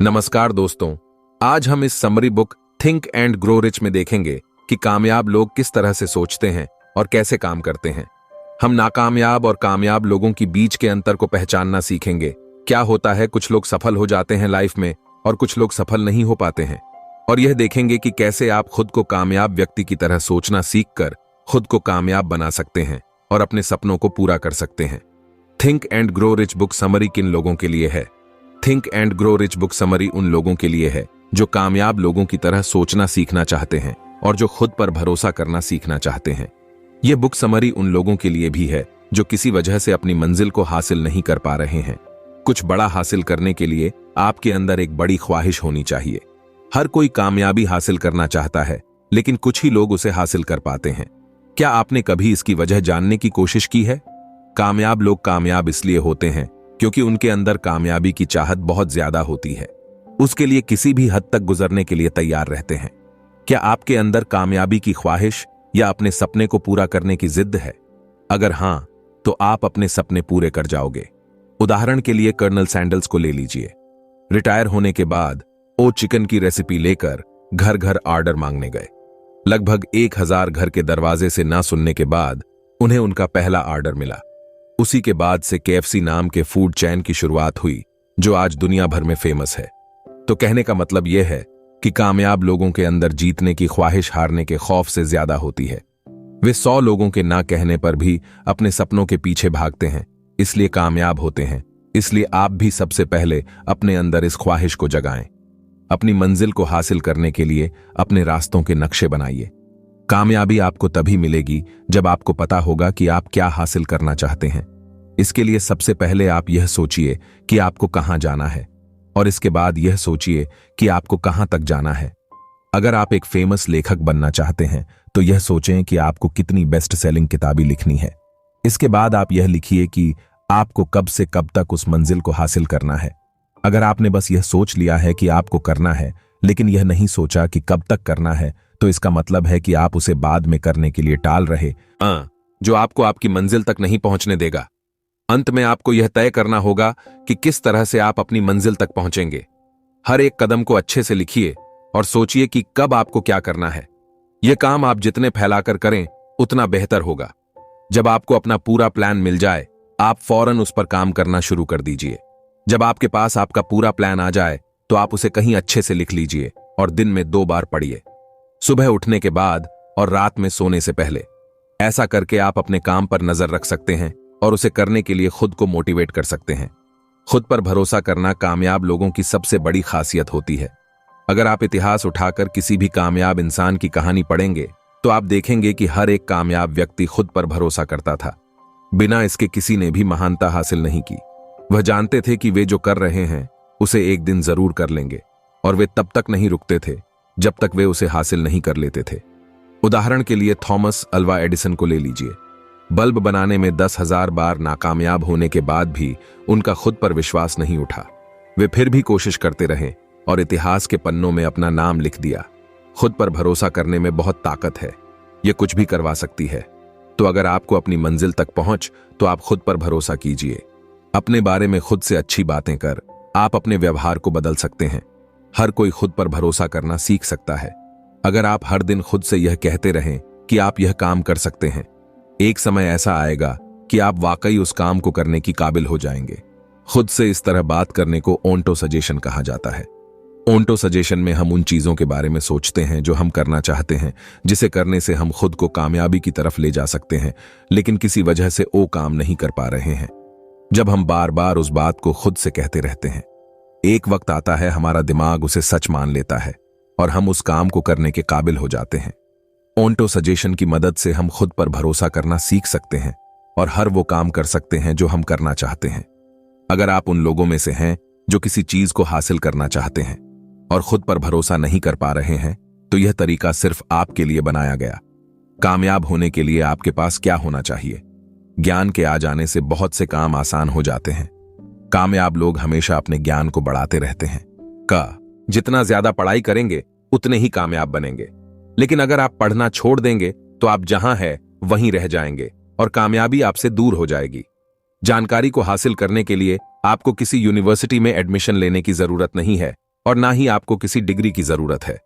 नमस्कार दोस्तों, आज हम इस summary book think and grow rich में देखेंगे कि कामयाब लोग किस तरह से सोचते हैं और कैसे काम करते हैं। हम नाकामयाब और कामयाब लोगों की बीच के अंतर को पहचानना सीखेंगे। क्या होता है, कुछ लोग सफल हो जाते हैं लाइफ में और कुछ लोग सफल नहीं हो पाते हैं। और यह देखेंगे कि कैसे आप खुद को कामयाब व्यक्ति की तरह सोचना सीखकर खुद को कामयाब बना सकते हैं और अपने सपनों को पूरा कर सकते हैं। Think and grow rich book summary किन लोगों के लिए है? Think and grow rich book summary उन लोगों के लिए है जो कामयाब लोगों की तरह सोचना सीखना चाहते हैं और जो खुद पर भरोसा करना सीखना चाहते हैं। यह बुक समरी उन लोगों के लिए भी है जो किसी वजह से अपनी मंजिल को हासिल नहीं कर पा रहे हैं। कुछ बड़ा हासिल करने के लिए आपके अंदर एक बड़ी ख्वाहिश होनी चाहिए। हर कोई कामयाबी हासिल करना चाहता है, लेकिन कुछ ही लोग उसे हासिल कर पाते हैं। क्या आपने कभी इसकी वजह जानने की कोशिश की है? कामयाब लोग कामयाब इसलिए होते हैं क्योंकि उनके अंदर कामयाबी की चाहत बहुत ज्यादा होती है। उसके लिए किसी भी हद तक गुजरने के लिए तैयार रहते हैं। क्या आपके अंदर कामयाबी की ख्वाहिश या अपने सपने को पूरा करने की जिद है? अगर हां, तो आप अपने सपने पूरे कर जाओगे। उदाहरण के लिए कर्नल सैंडल्स को ले लीजिए। रिटायर होने के बाद वो चिकन की रेसिपी लेकर घर घर ऑर्डर मांगने गए। लगभग 1000 घर के दरवाजे से ना सुनने के बाद उन्हें उनका पहला ऑर्डर मिला। उसी के बाद से KFC नाम के फूड चैन की शुरुआत हुई, जो आज दुनिया भर में फेमस है। तो कहने का मतलब यह है कि कामयाब लोगों के अंदर जीतने की ख्वाहिश हारने के खौफ से ज्यादा होती है। वे 100 लोगों के ना कहने पर भी अपने सपनों के पीछे भागते हैं, इसलिए कामयाब होते हैं। इसलिए आप भी सबसे पहले अपने अंदर इस ख्वाहिश को जगाएं। अपनी मंजिल को हासिल करने के लिए अपने रास्तों के नक्शे बनाइए। कामयाबी आपको तभी मिलेगी जब आपको पता होगा कि आप क्या हासिल करना चाहते हैं। इसके लिए सबसे पहले आप यह सोचिए कि आपको कहां जाना है, और इसके बाद यह सोचिए कि आपको कहां तक जाना है। अगर आप एक फेमस लेखक बनना चाहते हैं तो यह सोचें कि आपको कितनी बेस्ट सेलिंग किताबें लिखनी है। इसके बाद आप यह लिखिए कि आपको कब से कब तक उस मंजिल को हासिल करना है। अगर आपने बस यह सोच लिया है कि आपको करना है, लेकिन यह नहीं सोचा कि कब तक करना है, तो इसका मतलब है कि आप उसे बाद में करने के लिए टाल रहे, जो आपको आपकी मंजिल तक नहीं पहुंचने देगा। अंत में आपको यह तय करना होगा कि किस तरह से आप अपनी मंजिल तक पहुंचेंगे। हर एक कदम को अच्छे से लिखिए और सोचिए कि कब आपको क्या करना है। यह काम आप जितने फैलाकर करें उतना बेहतर होगा। जब आपको अपना पूरा प्लान मिल जाए, आप फौरन उस पर काम करना शुरू कर दीजिए। जब आपके पास आपका पूरा प्लान आ जाए तो आप उसे कहीं अच्छे से लिख लीजिए और दिन में 2 बार पढ़िए, सुबह उठने के बाद और रात में सोने से पहले। ऐसा करके आप अपने काम पर नजर रख सकते हैं और उसे करने के लिए खुद को मोटिवेट कर सकते हैं। खुद पर भरोसा करना कामयाब लोगों की सबसे बड़ी खासियत होती है। अगर आप इतिहास उठाकर किसी भी कामयाब इंसान की कहानी पढ़ेंगे तो आप देखेंगे कि हर एक कामयाब व्यक्ति खुद पर भरोसा करता था। बिना इसके किसी ने भी महानता हासिल नहीं की। वह जानते थे कि वे जो कर रहे हैं उसे एक दिन जरूर कर लेंगे, और वे तब तक नहीं रुकते थे जब तक वे उसे हासिल नहीं कर लेते थे। उदाहरण के लिए थॉमस अल्वा एडिसन को ले लीजिए। बल्ब बनाने में 10,000 बार नाकामयाब होने के बाद भी उनका खुद पर विश्वास नहीं उठा। वे फिर भी कोशिश करते रहे और इतिहास के पन्नों में अपना नाम लिख दिया। खुद पर भरोसा करने में बहुत ताकत है, यह कुछ भी करवा सकती है। तो अगर आपको अपनी मंजिल तक पहुंच, तो आप खुद पर भरोसा कीजिए। अपने बारे में खुद से अच्छी बातें कर आप अपने व्यवहार को बदल सकते हैं। हर कोई खुद पर भरोसा करना सीख सकता है। अगर आप हर दिन खुद से यह कहते रहें कि आप यह काम कर सकते हैं, एक समय ऐसा आएगा कि आप वाकई उस काम को करने की काबिल हो जाएंगे। खुद से इस तरह बात करने को ऑटो सजेशन कहा जाता है। ऑटो सजेशन में हम उन चीजों के बारे में सोचते हैं जो हम करना चाहते हैं, जिसे करने से हम खुद को कामयाबी की तरफ ले जा सकते हैं, लेकिन किसी वजह से वो काम नहीं कर पा रहे हैं। जब हम बार बार उस बात को खुद से कहते रहते हैं, एक वक्त आता है हमारा दिमाग उसे सच मान लेता है और हम उस काम को करने के काबिल हो जाते हैं। ऑटो सजेशन की मदद से हम खुद पर भरोसा करना सीख सकते हैं और हर वो काम कर सकते हैं जो हम करना चाहते हैं। अगर आप उन लोगों में से हैं जो किसी चीज को हासिल करना चाहते हैं और खुद पर भरोसा नहीं कर पा रहे हैं, तो यह तरीका सिर्फ आपके लिए बनाया गया। कामयाब होने के लिए आपके पास क्या होना चाहिए? ज्ञान के आ जाने से बहुत से काम आसान हो जाते हैं। कामयाब लोग हमेशा अपने ज्ञान को बढ़ाते रहते हैं। जितना ज्यादा पढ़ाई करेंगे उतने ही कामयाब बनेंगे। लेकिन अगर आप पढ़ना छोड़ देंगे तो आप जहां हैं वहीं रह जाएंगे और कामयाबी आपसे दूर हो जाएगी। जानकारी को हासिल करने के लिए आपको किसी यूनिवर्सिटी में एडमिशन लेने की जरूरत नहीं है। और ना ही आपको किसी डिग्री की जरूरत है।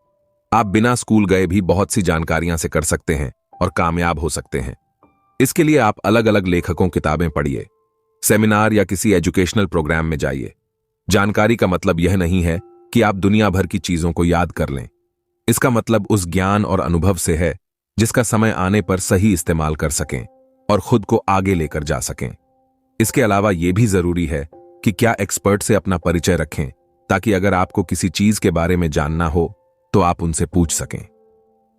आप बिना स्कूल गए भी बहुत सी जानकारियां से कर सकते हैं और कामयाब हो सकते हैं। इसके लिए आप अलग अलग लेखकों किताबें पढ़िए, सेमिनार या किसी एजुकेशनल प्रोग्राम में जाइए। जानकारी का मतलब यह नहीं है कि आप दुनिया भर की चीजों को याद कर लें। इसका मतलब उस ज्ञान और अनुभव से है जिसका समय आने पर सही इस्तेमाल कर सकें और खुद को आगे लेकर जा सकें। इसके अलावा यह भी जरूरी है कि क्या एक्सपर्ट से अपना परिचय रखें, ताकि अगर आपको किसी चीज के बारे में जानना हो तो आप उनसे पूछ सकें।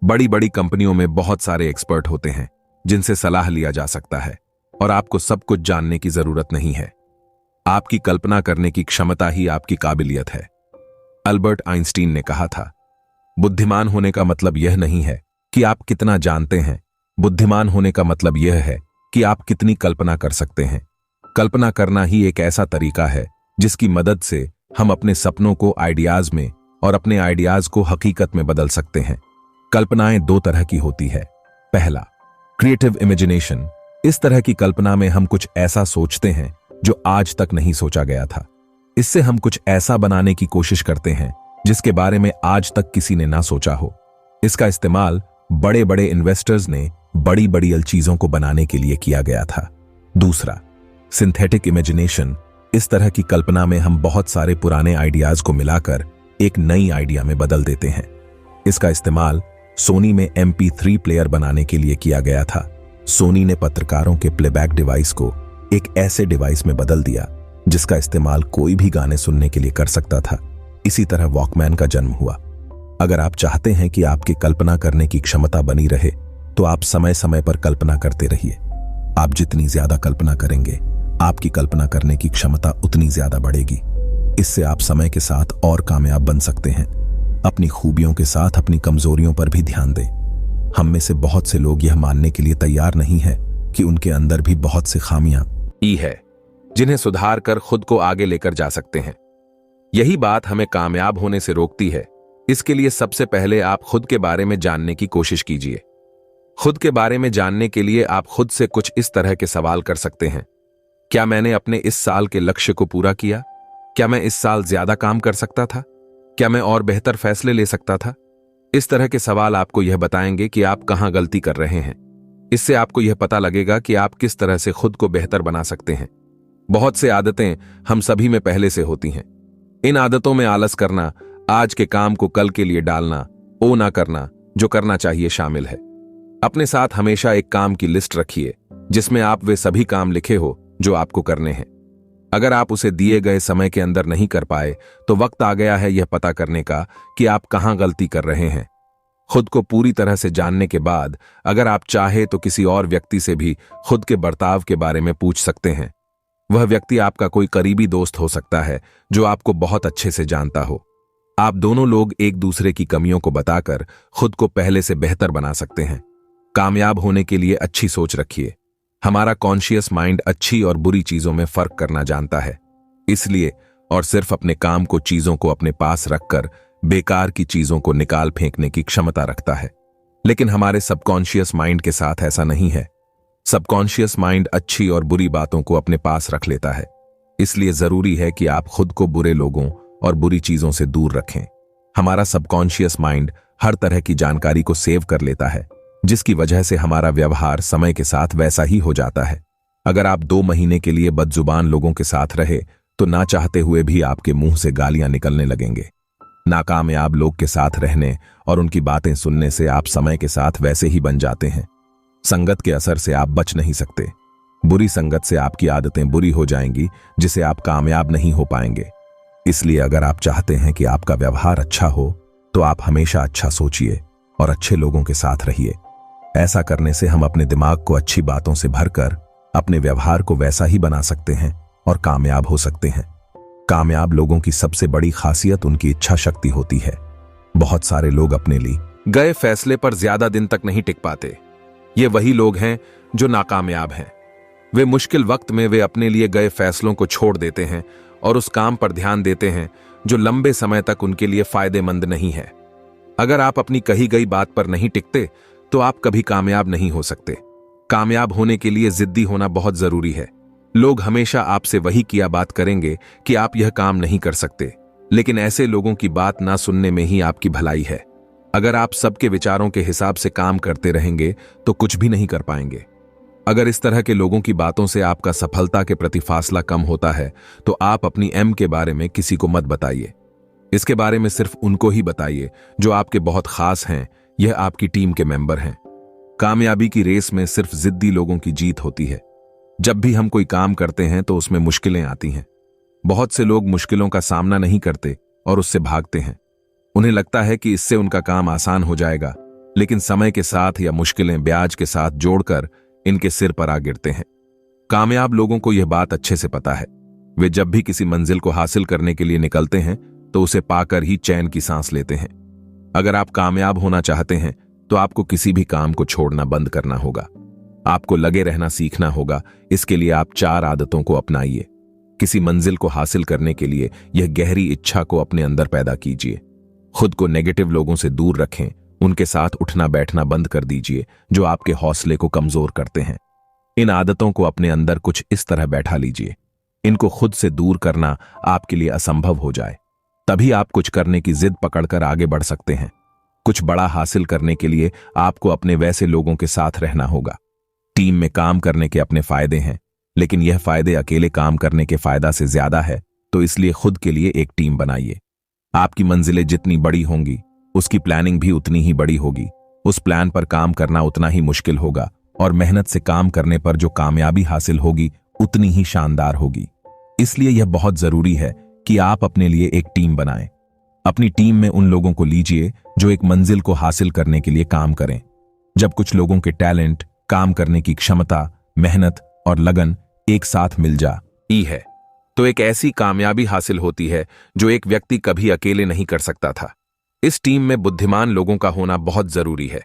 बड़ी बड़ी कंपनियों में बहुत सारे एक्सपर्ट होते हैं जिनसे सलाह लिया जा सकता है और आपको सब कुछ जानने की जरूरत नहीं है। आपकी कल्पना करने की क्षमता ही आपकी काबिलियत है। अल्बर्ट आइंस्टीन ने कहा था, बुद्धिमान होने का मतलब यह नहीं है कि आप कितना जानते हैं, बुद्धिमान होने का मतलब यह है कि आप कितनी कल्पना कर सकते हैं। कल्पना करना ही एक ऐसा तरीका है जिसकी मदद से हम अपने सपनों को आइडियाज में और अपने आइडियाज को हकीकत में बदल सकते हैं। कल्पनाएं दो तरह की होती है। पहला, क्रिएटिव इमेजिनेशन। इस तरह की कल्पना में हम कुछ ऐसा सोचते हैं जो आज तक नहीं सोचा गया था। इससे हम कुछ ऐसा बनाने की कोशिश करते हैं जिसके बारे में आज तक किसी ने ना सोचा हो। इसका इस्तेमाल बड़े बड़े इन्वेस्टर्स ने बड़ी बड़ी चीजों को बनाने के लिए किया गया था। दूसरा, सिंथेटिक इमेजिनेशन। इस तरह की कल्पना में हम बहुत सारे पुराने आइडियाज को मिलाकर एक नई आइडिया में बदल देते हैं। इसका इस्तेमाल सोनी में MP3 प्लेयर बनाने के लिए किया गया था। सोनी ने पत्रकारों के प्लेबैक डिवाइस को एक ऐसे डिवाइस में बदल दिया जिसका इस्तेमाल कोई भी गाने सुनने के लिए कर सकता था। इसी तरह वॉकमैन का जन्म हुआ। अगर आप चाहते हैं कि आपकी कल्पना करने की क्षमता बनी रहे तो आप समय समय पर कल्पना करते रहिए। आप जितनी ज्यादा कल्पना करेंगे, आपकी कल्पना करने की क्षमता उतनी ज्यादा बढ़ेगी। इससे आप समय के साथ और कामयाब बन सकते हैं। अपनी खूबियों के साथ अपनी कमजोरियों पर भी ध्यान दें। हम में से बहुत से लोग यह मानने के लिए तैयार नहीं है कि उनके अंदर भी बहुत सी खामियां है जिन्हें सुधार कर खुद को आगे लेकर जा सकते हैं। यही बात हमें कामयाब होने से रोकती है। इसके लिए सबसे पहले आप खुद के बारे में जानने की कोशिश कीजिए। खुद के बारे में जानने के लिए आप खुद से कुछ इस तरह के सवाल कर सकते हैं। क्या मैंने अपने इस साल के लक्ष्य को पूरा किया? क्या मैं इस साल ज्यादा काम कर सकता था? क्या मैं और बेहतर फैसले ले सकता था? इस तरह के सवाल आपको यह बताएंगे कि आप कहां गलती कर रहे हैं। इससे आपको यह पता लगेगा कि आप किस तरह से खुद को बेहतर बना सकते हैं। बहुत से आदतें हम सभी में पहले से होती हैं। इन आदतों में आलस करना, आज के काम को कल के लिए डालना, ओ ना करना जो करना चाहिए शामिल है। अपने साथ हमेशा एक काम की लिस्ट रखिए जिसमें आप वे सभी काम लिखे हो जो आपको करने हैं। अगर आप उसे दिए गए समय के अंदर नहीं कर पाए तो वक्त आ गया है यह पता करने का कि आप कहां गलती कर रहे हैं। खुद को पूरी तरह से जानने के बाद अगर आप चाहे तो किसी और व्यक्ति से भी खुद के बर्ताव के बारे में पूछ सकते हैं। वह व्यक्ति आपका कोई करीबी दोस्त हो सकता है जो आपको बहुत अच्छे से जानता हो। आप दोनों लोग एक दूसरे की कमियों को बताकर खुद को पहले से बेहतर बना सकते हैं। कामयाब होने के लिए अच्छी सोच रखिए। हमारा कॉन्शियस माइंड अच्छी और बुरी चीजों में फर्क करना जानता है। इसलिए और सिर्फ अपने काम को, चीजों को अपने पास रखकर बेकार की चीजों को निकाल फेंकने की क्षमता रखता है। लेकिन हमारे सबकॉन्शियस माइंड के साथ ऐसा नहीं है। सबकॉन्शियस माइंड अच्छी और बुरी बातों को अपने पास रख लेता है। इसलिए जरूरी है कि आप खुद को बुरे लोगों और बुरी चीजों से दूर रखें। हमारा सबकॉन्शियस माइंड हर तरह की जानकारी को सेव कर लेता है, जिसकी वजह से हमारा व्यवहार समय के साथ वैसा ही हो जाता है। अगर आप 2 महीने के लिए बदजुबान लोगों के साथ रहे तो ना चाहते हुए भी आपके मुंह से गालियां निकलने लगेंगे। नाकामयाब लोग के साथ रहने और उनकी बातें सुनने से आप समय के साथ वैसे ही बन जाते हैं। संगत के असर से आप बच नहीं सकते। बुरी संगत से आपकी आदतें बुरी हो जाएंगी, जिसे आप कामयाब नहीं हो पाएंगे। इसलिए अगर आप चाहते हैं कि आपका व्यवहार अच्छा हो तो आप हमेशा अच्छा सोचिए और अच्छे लोगों के साथ रहिए। ऐसा करने से हम अपने दिमाग को अच्छी बातों से भरकर अपने व्यवहार को वैसा ही बना सकते हैं और कामयाब हो सकते हैं। कामयाब लोगों की सबसे बड़ी खासियत उनकी इच्छा शक्ति होती है। बहुत सारे लोग अपने लिए गए फैसले पर ज्यादा दिन तक नहीं टिक पाते। ये वही लोग हैं जो नाकामयाब हैं। वे मुश्किल वक्त में वे अपने लिए गए फैसलों को छोड़ देते हैं और उस काम पर ध्यान देते हैं जो लंबे समय तक उनके लिए फायदेमंद नहीं है। अगर आप अपनी कही गई बात पर नहीं टिकते तो आप कभी कामयाब नहीं हो सकते। कामयाब होने के लिए जिद्दी होना बहुत जरूरी है। लोग हमेशा आपसे वही किया बात करेंगे कि आप यह काम नहीं कर सकते। लेकिन ऐसे लोगों की बात ना सुनने में ही आपकी भलाई है। अगर आप सबके विचारों के हिसाब से काम करते रहेंगे तो कुछ भी नहीं कर पाएंगे। अगर इस तरह के लोगों की बातों से आपका सफलता के प्रति फासला कम होता है तो आप अपनी एम के बारे में किसी को मत बताइए। इसके बारे में सिर्फ उनको ही बताइए जो आपके बहुत खास हैं, यह आपकी टीम के मेंबर हैं। कामयाबी की रेस में सिर्फ जिद्दी लोगों की जीत होती है। जब भी हम कोई काम करते हैं तो उसमें मुश्किलें आती हैं। बहुत से लोग मुश्किलों का सामना नहीं करते और उससे भागते हैं। उन्हें लगता है कि इससे उनका काम आसान हो जाएगा, लेकिन समय के साथ या मुश्किलें ब्याज के साथ जोड़कर इनके सिर पर आ गिरते हैं। कामयाब लोगों को यह बात अच्छे से पता है। वे जब भी किसी मंजिल को हासिल करने के लिए निकलते हैं तो उसे पाकर ही चैन की सांस लेते हैं। अगर आप कामयाब होना चाहते हैं तो आपको किसी भी काम को छोड़ना बंद करना होगा। आपको लगे रहना सीखना होगा। इसके लिए आप 4 आदतों को अपनाइए। किसी मंजिल को हासिल करने के लिए यह गहरी इच्छा को अपने अंदर पैदा कीजिए। खुद को नेगेटिव लोगों से दूर रखें। उनके साथ उठना बैठना बंद कर दीजिए जो आपके हौसले को कमजोर करते हैं। इन आदतों को अपने अंदर कुछ इस तरह बैठा लीजिए। इनको खुद से दूर करना आपके लिए असंभव हो जाए, तभी आप कुछ करने की जिद पकड़कर आगे बढ़ सकते हैं। कुछ बड़ा हासिल करने के लिए आपको अपने वैसे लोगों के साथ रहना होगा। टीम में काम करने के अपने फायदे हैं, लेकिन यह फायदे अकेले काम करने के फायदा से ज्यादा है, तो इसलिए खुद के लिए एक टीम बनाइए। आपकी मंजिलें जितनी बड़ी होंगी उसकी प्लानिंग भी उतनी ही बड़ी होगी। उस प्लान पर काम करना उतना ही मुश्किल होगा और मेहनत से काम करने पर जो कामयाबी हासिल होगी उतनी ही शानदार होगी। इसलिए यह बहुत जरूरी है कि आप अपने लिए एक टीम बनाएं। अपनी टीम में उन लोगों को लीजिए जो एक मंजिल को हासिल करने के लिए काम करें। जब कुछ लोगों के टैलेंट, काम करने की क्षमता, मेहनत और लगन एक साथ मिल जाती है तो एक ऐसी कामयाबी हासिल होती है जो एक व्यक्ति कभी अकेले नहीं कर सकता था। इस टीम में बुद्धिमान लोगों का होना बहुत जरूरी है।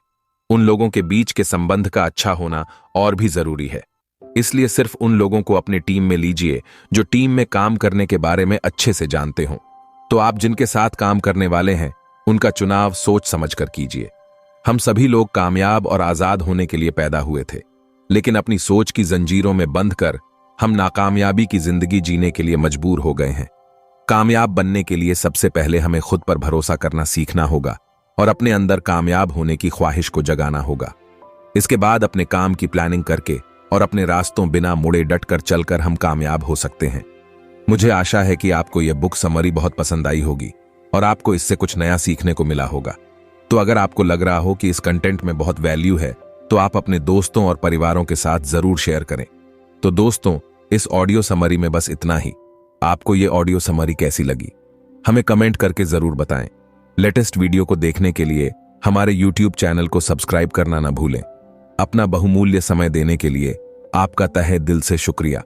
उन लोगों के बीच के संबंध का अच्छा होना और भी जरूरी है। इसलिए सिर्फ उन लोगों को अपनी टीम में लीजिए जो टीम में काम करने के बारे में अच्छे से जानते हों। तो आप जिनके साथ काम करने वाले हैं उनका चुनाव सोच समझकर कीजिए। हम सभी लोग कामयाब और आजाद होने के लिए पैदा हुए थे, लेकिन अपनी सोच की जंजीरों में बंध कर हम नाकामयाबी की जिंदगी जीने के लिए मजबूर हो गए हैं। कामयाब बनने के लिए सबसे पहले हमें खुद पर भरोसा करना सीखना होगा और अपने अंदर कामयाब होने की ख्वाहिश को जगाना होगा। इसके बाद अपने काम की प्लानिंग करके और अपने रास्तों बिना मुड़े डटकर चलकर हम कामयाब हो सकते हैं। मुझे आशा है कि आपको यह बुक समरी बहुत पसंद आई होगी और आपको इससे कुछ नया सीखने को मिला होगा। तो अगर आपको लग रहा हो कि इस कंटेंट में बहुत वैल्यू है तो आप अपने दोस्तों और परिवारों के साथ जरूर शेयर करें। तो दोस्तों, इस ऑडियो समरी में बस इतना ही। आपको ये ऑडियो समरी कैसी लगी हमें कमेंट करके जरूर बताएं। लेटेस्ट वीडियो को देखने के लिए हमारे YouTube चैनल को सब्सक्राइब करना ना भूलें। अपना बहुमूल्य समय देने के लिए आपका तहे दिल से शुक्रिया।